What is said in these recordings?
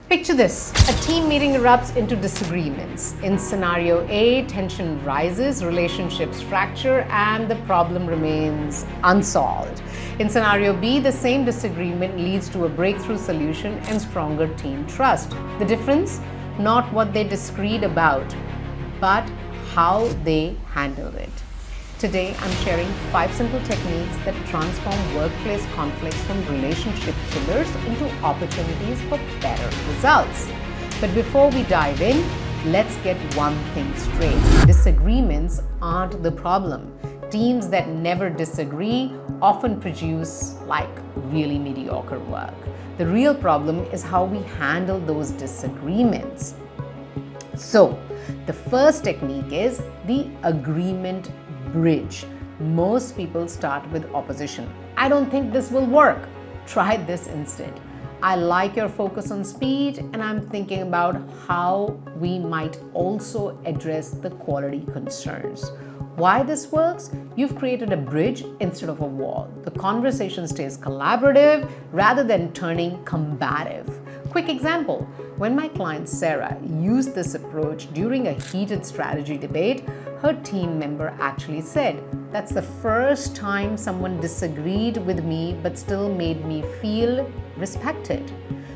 Picture this. A team meeting erupts into disagreements. In scenario A, tension rises, relationships fracture, and the problem remains unsolved. In scenario B, the same disagreement leads to a breakthrough solution and stronger team trust. The difference? Not what they disagreed about, but how they handled it. Today, I'm sharing 5 simple techniques that transform workplace conflicts from relationship killers into opportunities for better results. But before we dive in, let's get one thing straight. Disagreements aren't the problem. Teams that never disagree often produce really mediocre work. The real problem is how we handle those disagreements. So, the first technique is the agreement bridge. Most people start with opposition. I don't think this will work. Try this instead. I like your focus on speed, and I'm thinking about how we might also address the quality concerns. Why this works? You've created a bridge instead of a wall. The conversation stays collaborative rather than turning combative. Quick example, when my client Sarah used this approach during a heated strategy debate, her team member actually said, "That's the first time someone disagreed with me but still made me feel respected."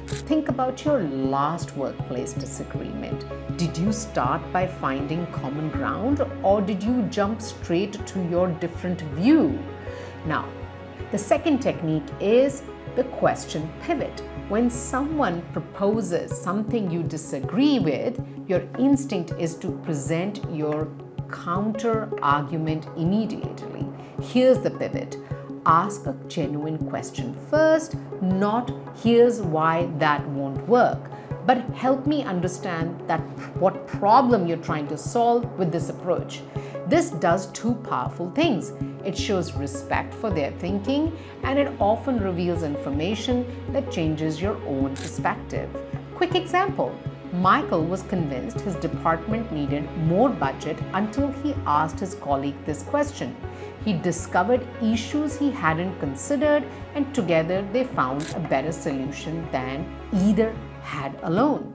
Think about your last workplace disagreement. Did you start by finding common ground, or did you jump straight to your different view? Now, the second technique is the question pivot. When someone proposes something you disagree with, your instinct is to present your counter argument immediately. Here's the pivot. Ask a genuine question first, not "here's why that won't work," but "help me understand what problem you're trying to solve with this approach." This does 2 powerful things. It shows respect for their thinking, and it often reveals information that changes your own perspective. Quick example. Michael was convinced his department needed more budget until he asked his colleague this question. He discovered issues he hadn't considered, and together they found a better solution than either had alone.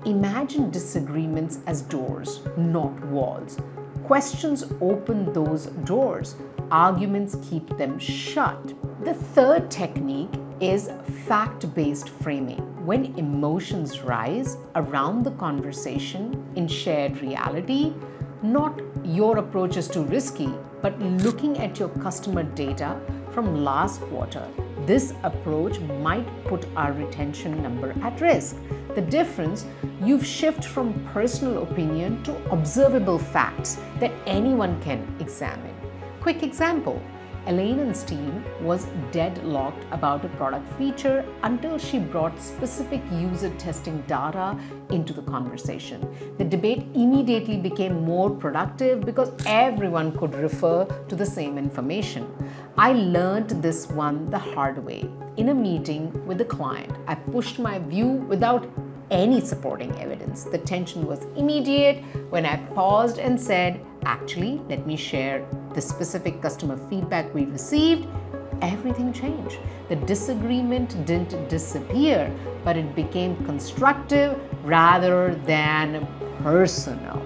Imagine disagreements as doors, not walls. Questions open those doors. Arguments keep them shut. The third technique is fact-based framing. When emotions rise around the conversation in shared reality, not "your approach is too risky," but looking at your customer data from last quarter, this approach might put our retention number at risk. The difference, you've shifted from personal opinion to observable facts that anyone can examine. Quick example. Elaine's team was deadlocked about a product feature until she brought specific user testing data into the conversation. The debate immediately became more productive because everyone could refer to the same information. I learned this one the hard way. In a meeting with the client, I pushed my view without any supporting evidence. The tension was immediate when I paused and said, "Actually, let me share the specific customer feedback we received." Everything changed. The disagreement didn't disappear, but it became constructive rather than personal.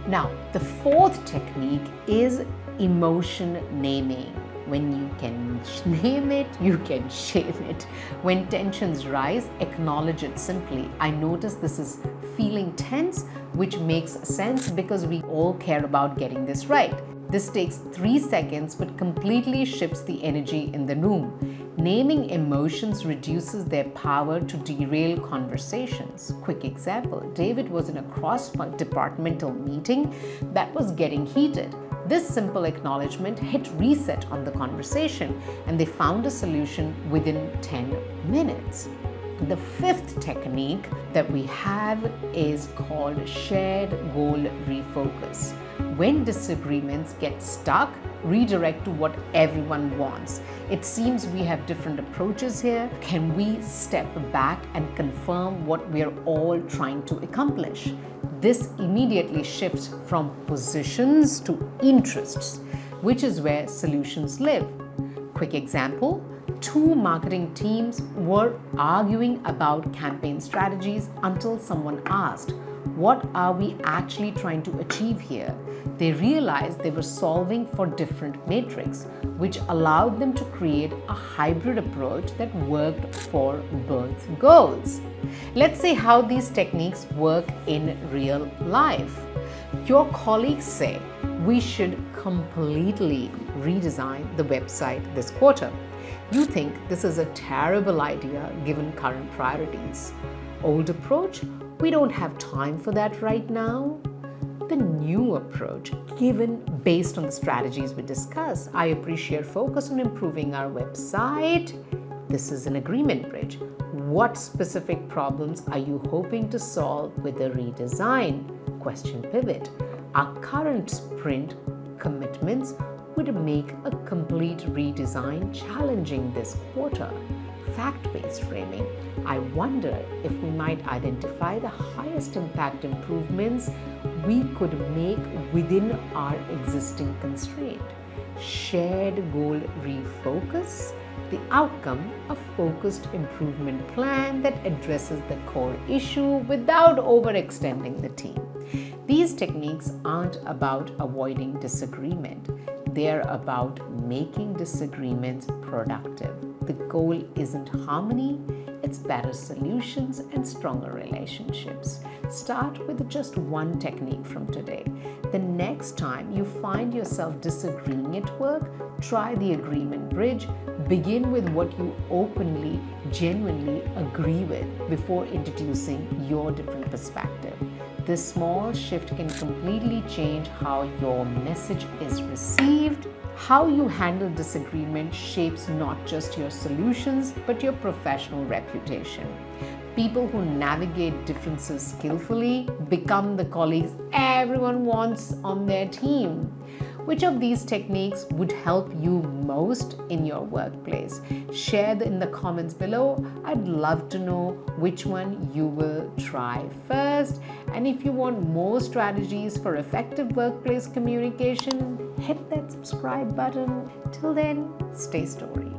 Now, the fourth technique is emotion naming. When you can name it, you can shame it. When tensions rise, acknowledge it simply. I notice this is feeling tense, which makes sense because we all care about getting this right. This takes 3 seconds but completely shifts the energy in the room. Naming emotions reduces their power to derail conversations. Quick example, David was in a cross-departmental meeting that was getting heated. This simple acknowledgement hit reset on the conversation, and they found a solution within 10 minutes. The fifth technique that we have is called shared goal refocus. When disagreements get stuck, redirect to what everyone wants. It seems we have different approaches here. Can we step back and confirm what we are all trying to accomplish? This immediately shifts from positions to interests, which is where solutions live. Quick example, Two marketing teams were arguing about campaign strategies until someone asked, "What are we actually trying to achieve here?" They realized they were solving for different metrics, which allowed them to create a hybrid approach that worked for both goals. Let's see how these techniques work in real life. Your colleagues say, "We should completely redesign the website this quarter." You think this is a terrible idea given current priorities. Old approach, "We don't have time for that right now." The new approach, given based on the strategies we discussed, "I appreciate focus on improving our website." This is an agreement bridge. What specific problems are you hoping to solve with the redesign? Question pivot. Our current sprint commitments would make a complete redesign challenging this quarter. Fact-based framing. I wonder if we might identify the highest impact improvements we could make within our existing constraint. Shared goal refocus. The outcome, a focused improvement plan that addresses the core issue without overextending the team. These techniques aren't about avoiding disagreement. They're about making disagreements productive. The goal isn't harmony, it's better solutions and stronger relationships. Start with just one technique from today. The next time you find yourself disagreeing at work, try the agreement bridge. Begin with what you openly, genuinely agree with before introducing your different perspective. This small shift can completely change how your message is received. How you handle disagreement shapes not just your solutions, but your professional reputation. People who navigate differences skillfully become the colleagues everyone wants on their team. Which of these techniques would help you most in your workplace? Share in the comments below. I'd love to know which one you will try first. And if you want more strategies for effective workplace communication, hit that subscribe button. Till then, stay story.